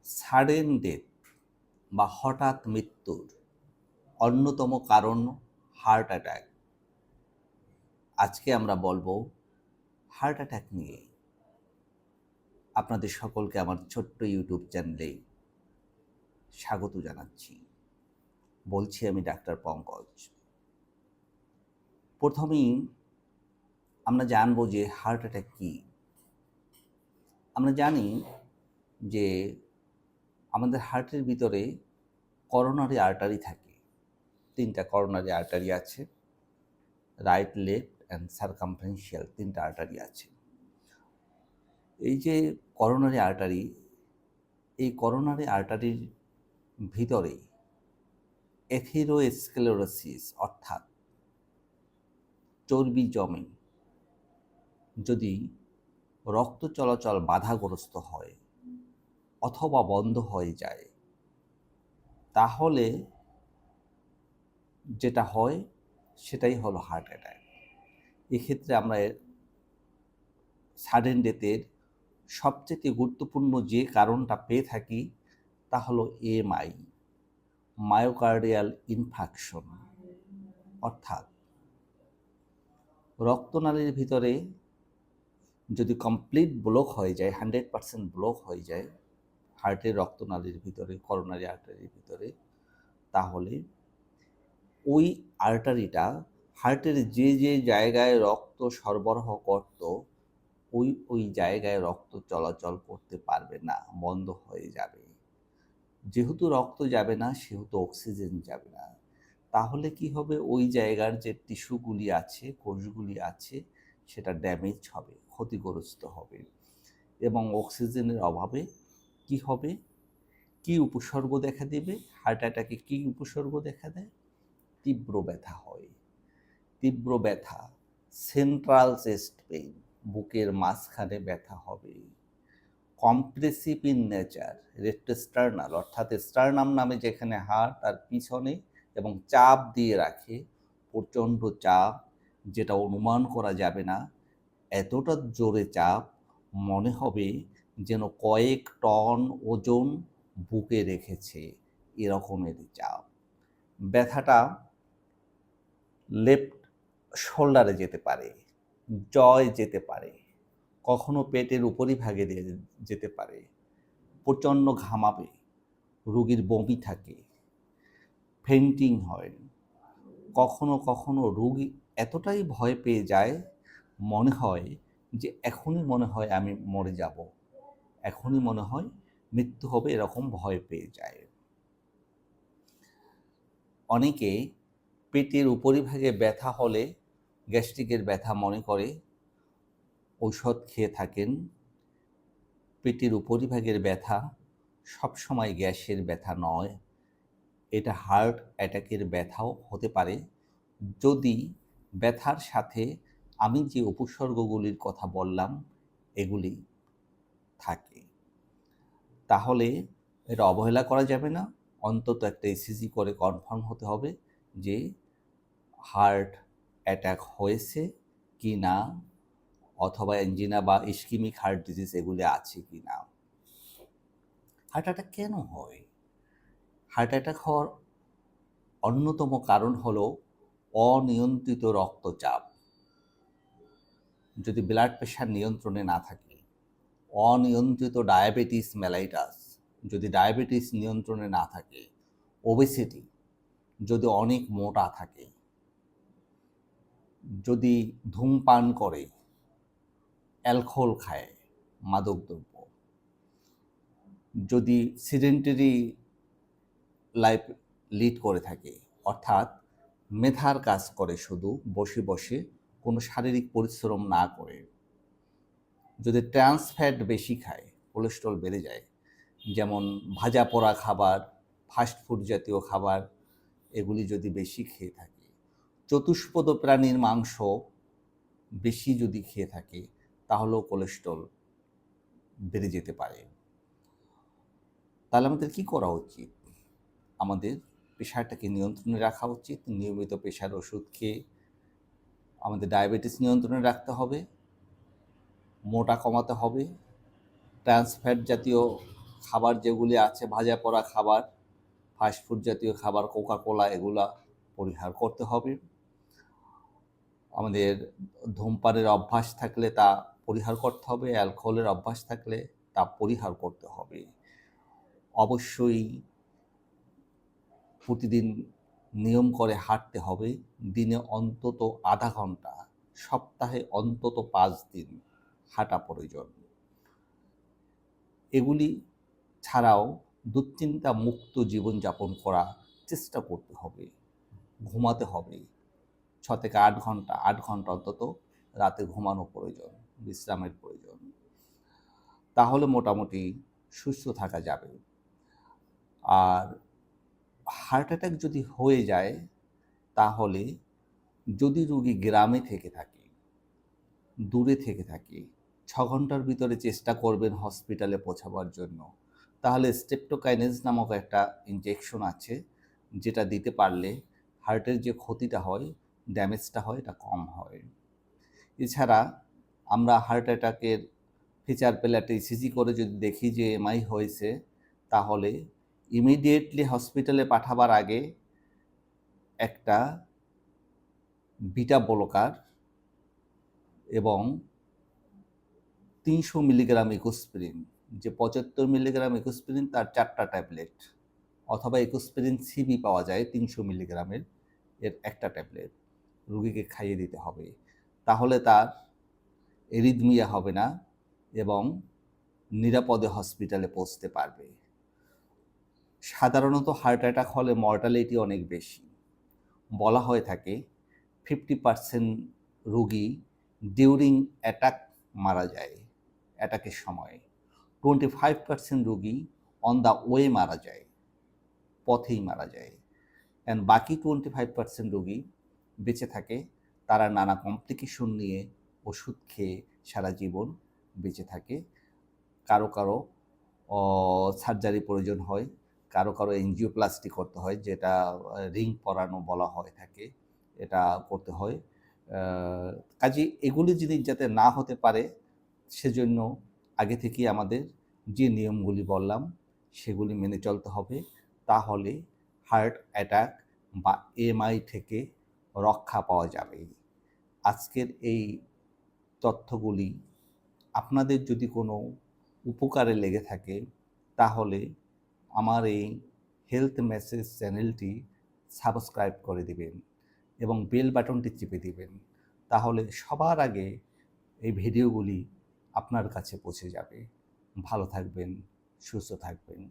Sudden death বা হঠাৎ মৃত্যুর অন্যতম কারণ হার্ট অ্যাটাক। আজকে আমরা বলবো হার্ট অ্যাটাক নিয়ে। আপনাদের সকলকে আমার ছোট্ট ইউটিউব চ্যানেলে স্বাগত জানাচ্ছি। বলছি আমি ডাক্তার পঙ্কজ। প্রথমেই আমরা জানবো যে হার্ট অ্যাটাক কী। আমরা জানি যে আমাদের হার্টের ভিতরে করোনারি আর্টারি থাকে। 3টা করোনারি আর্টারি আছে, রাইট, লেফট অ্যান্ড সার্কামফারেন্সিয়াল 3টা আর্টারি আছে। এই যে করোনারি আর্টারি, এই করোনারি আর্টারির ভিতরে এথেরোস্ক্লেরোসিস অর্থাৎ চর্বি জমে। যদি রক্ত চলাচল বাধাগ্রস্ত হয় অথবা বন্ধ হয়ে যায়, তাহলে যেটা হয় সেটাই হলো হার্ট অ্যাটাক। এক্ষেত্রে আমরা সাডেন ডেথের সবচেয়ে গুরুত্বপূর্ণ যে কারণটা পেয়ে থাকি তা হলো এমআই, মায়োকার্ডিয়াল ইনফাকশন, অর্থাৎ রক্তনালীর ভিতরে যদি কমপ্লিট ব্লক হয়ে যায়, 100% ব্লক হয়ে যায় হার্টের রক্তনালীর ভিতরে, করোনারি আর্টারির ভিতরে, তাহলে ওই আর্টারিটা হার্টের যে যে জায়গায় রক্ত সরবরাহ করত ওই জায়গায় রক্ত চলাচল করতে পারবে না, বন্ধ হয়ে যাবে। যেহেতু রক্ত যাবে না সেহেতু অক্সিজেন যাবে না। তাহলে কি হবে, ওই জায়গার যে টিস্যুগুলি আছে, কোষগুলি আছে, সেটা ড্যামেজ হবে, ক্ষতিগ্রস্ত হবে। এবং অক্সিজেনের অভাবে কি হবে, কি উপসর্গ দেখা দেবে? হার্ট অ্যাটাকে কি উপসর্গ দেখা দেয়? তীব্র ব্যথা হয়। তীব্র ব্যথা, সেন্ট্রাল চেস্ট পেইন, বুকের মাঝখানে ব্যথা হবে। কম্প্রেসিভ ইন নেচার, রেট্রোস্টার্নাল অর্থাৎ স্টার্নাম নামে যেখানে হার্ট তার পিছনে এবং চাপ দিয়ে রাখে, প্রচণ্ড চাপ, যেটা অনুমান করা যাবে না। এতটা জোরে চাপ, মনে হবে যেন কয়েক টন ওজন বুকে রেখেছে, এরকমের চাপ। ব্যথাটা লেফট শোল্ডারে যেতে পারে, জয় যেতে পারে, কখনো পেটের উপরিভাগে যেতে পারে। প্রচণ্ড ঘামাবে, রোগীর বমি থাকে, ফেন্টিং হয়। কখনো কখনো রোগী এতটাই ভয় পেয়ে যায়, মনে হয় যে এখনই মনে হয় আমি মরে যাব, এখনই মনে হয় মৃত্যু হবে, এরকম ভয় পেয়ে যায়। অনেকে পেটের উপরিভাগে ব্যথা হলে গ্যাস্ট্রিকের ব্যথা মনে করে, ঔষধ খেয়ে থাকেন। পেটের উপরিভাগের ব্যথা সবসময় গ্যাসের ব্যথা নয়, এটা হার্ট অ্যাটাকের ব্যথাও হতে পারে, যদি ব্যথার সাথে আমি যে উপসর্গগুলির কথা বললাম এগুলি থাকে। তাহলে এটা অবহেলা করা যাবে না, অন্তত একটা ইসিজি করে কনফার্ম হতে হবে যে হার্ট অ্যাটাক হয়েছে কি না, অথবা এনজিনা বা ইস্কিমিক হার্ট ডিজিজ এগুলি আছে কি না। হার্ট অ্যাটাক কেন হয়? হার্ট অ্যাটাক হওয়ার অন্যতম কারণ হলো অনিয়ন্ত্রিত রক্তচাপ। যদি ব্লাড প্রেশার নিয়ন্ত্রণে না থাকে, অনিয়ন্ত্রিত ডায়াবেটিস মেলাইটাস, যদি ডায়াবেটিস নিয়ন্ত্রণে না থাকে, ওবেসিটি, যদি অনেক মোটা থাকে, যদি ধূমপান করে, অ্যালকোহল খায়, মাদকদ্রব্য, যদি সিডেন্টারি লাইফ লিড করে থাকে, অর্থাৎ মেধার কাজ করে, শুধু বসে বসে কোনো শারীরিক পরিশ্রম না করে, যদি ট্রান্স ফ্যাট বেশি খায়, কোলেস্ট্রল বেড়ে যায়, যেমন ভাজা পোড়া খাবার, ফাস্টফুড জাতীয় খাবার, এগুলি যদি বেশি খেয়ে থাকে, চতুষ্পদ প্রাণীর মাংস বেশি যদি খেয়ে থাকে, তাহলেও কোলেস্ট্রল বেড়ে যেতে পারে। তাহলে আমাদের কি করা উচিত? আমাদের প্রেশারটাকে নিয়ন্ত্রণে রাখা উচিত। নিয়মিত প্রেশার ওষুধ খেয়ে আমাদের ডায়াবেটিস নিয়ন্ত্রণে রাখতে হবে, মোটা কমাতে হবে, ট্রান্স ফ্যাট জাতীয় খাবার যেগুলি আছে, ভাজা পোড়া খাবার, ফাস্টফুড জাতীয় খাবার, কোকা কোলা, এগুলা পরিহার করতে হবে। আমাদের ধূমপানের অভ্যাস থাকলে তা পরিহার করতে হবে, অ্যালকোহলের অভ্যাস থাকলে তা পরিহার করতে হবে। অবশ্যই প্রতিদিন নিয়ম করে হাঁটতে হবে, দিনে অন্তত আধা ঘন্টা, সপ্তাহে অন্তত 5 দিন হাঁটা প্রয়োজন। এগুলি ছাড়াও দুশ্চিন্তা মুক্ত জীবনযাপন করার চেষ্টা করতে হবে। ঘুমাতে হবে 6 থেকে 8 ঘন্টা, 8 ঘন্টা অন্তত রাতে ঘুমানো প্রয়োজন, বিশ্রামের প্রয়োজন। তাহলে মোটামুটি সুস্থ থাকা যাবে। আর হার্ট অ্যাটাক যদি হয়ে যায়, তাহলে যদি রোগী গ্রামে থেকে থাকে, দূরে থেকে থাকে, 6 ঘন্টার ভিতরে চেষ্টা করবেন হসপিটালে পৌঁছাবার জন্য। তাহলে স্ট্রেপ্টোকাইনেজ নামক একটা ইনজেকশন আছে, যেটা দিতে পারলে হার্টের যে ক্ষতিটা হয়, ড্যামেজটা হয়, এটা কম হয়। এছাড়া আমরা হার্ট অ্যাটাকের ফিচার প্লেটে ইসিজি করে যদি দেখি যে এমআই হয়েছে, তাহলে ইমিডিয়েটলি হসপিটালে পাঠাবার আগে একটা বিটা ব্লকার এবং 300 মিলিগ্রাম ইকোস্পিরিন, যে 75 মিলিগ্রাম ইকোস্পিরিন তার 4টা ট্যাবলেট, অথবা ইকোস্পিরিন সিবি পাওয়া যায় 300 মিলিগ্রামের, এর একটা ট্যাবলেট রোগীকে খাইয়ে দিতে হবে। তাহলে তার এরিথমিয়া হবে না এবং নিরাপদে হসপিটালে পৌঁছতে পারবে। সাধারণত হার্ট অ্যাটাক হলে মর্টালিটি অনেক বেশি। বলা হয়ে থাকে 50% রোগী ডিউরিং অ্যাটাক মারা যায়, অ্যাটাকের সময়। 25% রোগী অন দ্য ওয়ে মারা যায়, পথেই মারা যায়। অ্যান্ড বাকি 25% রোগী বেঁচে থাকে, তারা নানা কমপ্লিকেশন নিয়ে ওষুধ খেয়ে সারা জীবন বেঁচে থাকে। কারো কারো সার্জারি প্রয়োজন হয়, কারো কারো এনজিওপ্লাস্টি করতে হয়, যেটা রিং পরানো বলা হয়ে থাকে, এটা করতে হয়। কাজে এগুলি জিনিস যাতে না হতে পারে, সেজন্য আগে থেকেই আমাদের যে নিয়মগুলি বললাম সেগুলি মেনে চলতে হবে। তাহলে হার্ট অ্যাটাক বা এমআই থেকে রক্ষা পাওয়া যাবে। আজকের এই তথ্যগুলি আপনাদের যদি কোনো উপকারে লেগে থাকে, তাহলে আমার এই হেলথ মেসেজ চ্যানেলটি সাবস্ক্রাইব করে দিবেন এবং বেল বাটনটি চেপে দিবেন। তাহলে সবার আগে এই ভিডিওগুলি আপনার কাছে পৌঁছে যাবে। ভালো থাকবেন, সুস্থ থাকবেন।